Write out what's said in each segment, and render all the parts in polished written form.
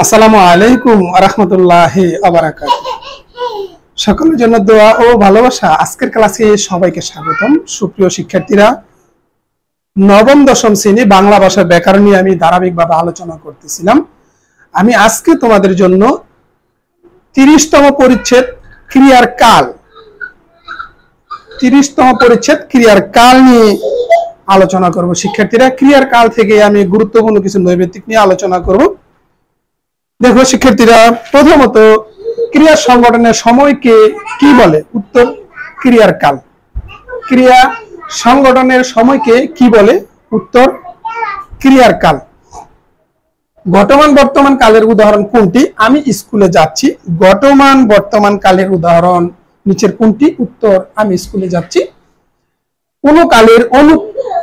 আসসালামু আলাইকুম ওয়া রাহমাতুল্লাহি ওয়া বারাকাতুহু। সকলের জন্য দোয়া ও ভালোবাসা। আজকের ক্লাসে সবাইকে স্বাগতম। সুপ্রিয় শিক্ষার্থীরা, নবম দশম শ্রেণী বাংলা ভাষার ব্যাকরণ নিয়ে আমি ধারাবাহিকভাবে আলোচনা করতেছিলাম। আমি আজকে তোমাদের জন্য 30তম পরিচ্ছেদ ক্রিয়ার কাল 30তম পরিচ্ছেদ ক্রিয়ার কাল নিয়ে আলোচনা করব। শিক্ষার্থীরা, ক্রিয়ার কাল থেকে আমি গুরুত্বপূর্ণ কিছু নৈবেদিক নিয়ে আলোচনা করব। দেখো শিক্ষার্থীরা, প্রথমত ক্রিয়া সংগঠনের সময়কে কি বলে? উত্তর ক্রিয়ার কাল। ক্রিয়া সংগঠনের সময়কে কি বলে? উত্তর ক্রিয়ার কাল। ঘটমান বর্তমান কালের উদাহরণ কোনটি? আমি স্কুলে যাচ্ছি। ঘটমান বর্তমান কালের উদাহরণ নিচের কোনটি? উত্তর আমি স্কুলে যাচ্ছি। কোন কালের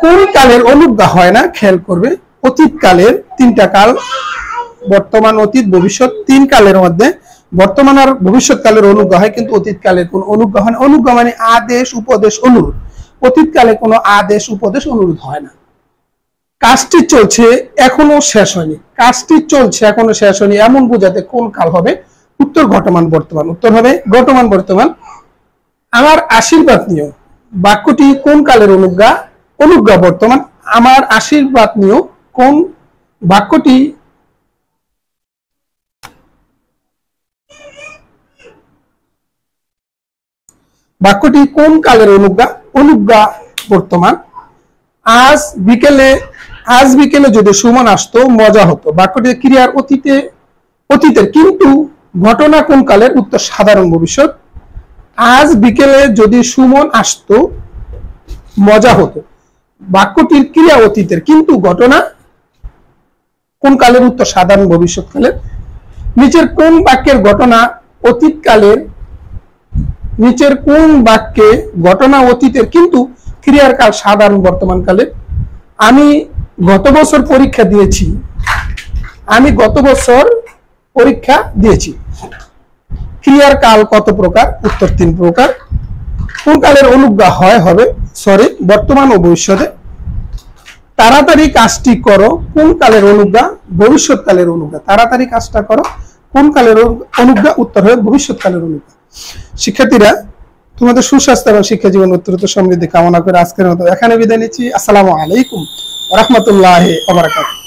কোন কালের অনুজ্ঞা হয় না? খেয়াল করবে। অতীত কালের তিনটা কাল, বর্তমান, অতীত, ভবিষ্যৎ, তিন কালের মধ্যে বর্তমান আর ভবিষ্যৎ কালের অনুজ্ঞা হয়, কিন্তু অতীত কালের কোন অনুজ্ঞা হয় না। অনুজ্ঞা মানে আদেশ, উপদেশ, অনুরোধ। অতীত কালে কোনো আদেশ, উপদেশ, অনুরোধ হয় না। কাজটি চলছে, এখনো শেষ হয়নি। কাজটি চলছে, এখনো শেষ হয়নি, এমন বোঝাতে কোন কাল হবে? উত্তর ঘটমান বর্তমান। উত্তর হবে ঘটমান বর্তমান। আমার আশীর্বাদ নিও বাক্যটি কোন কালের অনুজ্ঞা? অনুজ্ঞা বর্তমান। আমার আশীর্বাদ নিও কোন বাক্যটি? বাক্যটি কোন কালের অনুজ্ঞা? অনুজ্ঞা বর্তমান। আজ বিকেলে যদি সুমন আসতো মজা হতো। বাক্যটি ক্রিয়ার অতীতের, কিন্তু ঘটনা কোন কালের? উত্তর সাধারণ ভবিষ্যৎ। আজ বিকেলে যদি সুমন আসতো মজা হতো। বাক্যটির ক্রিয়া অতীতের, কিন্তু ঘটনা কোন কালের? উত্তর সাধারণ ভবিষ্যৎ কালের। নিচের কোন বাক্যের ঘটনা অতীত কালের? নিচের কোন বাক্যে ঘটনা অতীতের কিন্তু ক্রিয়ার কাল সাধারণ বর্তমান কালের? আমি গত বছর পরীক্ষা দিয়েছি। আমি গত বছর পরীক্ষা দিয়েছি। ক্রিয়ার কাল কত প্রকার? উত্তর 3 প্রকার। কোন কালের অনুজ্ঞা হবে বর্তমান ও ভবিষ্যতে। তাড়াতাড়ি কাজটি করো কোন কালের অনুজ্ঞা? ভবিষ্যৎ কালের অনুজ্ঞা। তাড়াতাড়ি কাজটা করো কোন কালের অনুজ্ঞা? উত্তর হবে ভবিষ্যৎ কালের অনুজ্ঞা। শিক্ষার্থীরা, তোমাদের সুস্বাস্থ্য এবং শিক্ষা জীবন উত্তরোত্তর সমৃদ্ধি কামনা করে আজকের মতো এখানে বিদায় নিচ্ছি। আসসালামু আলাইকুম ওয়া রাহমাতুল্লাহি ওয়া বারাকাতুহু।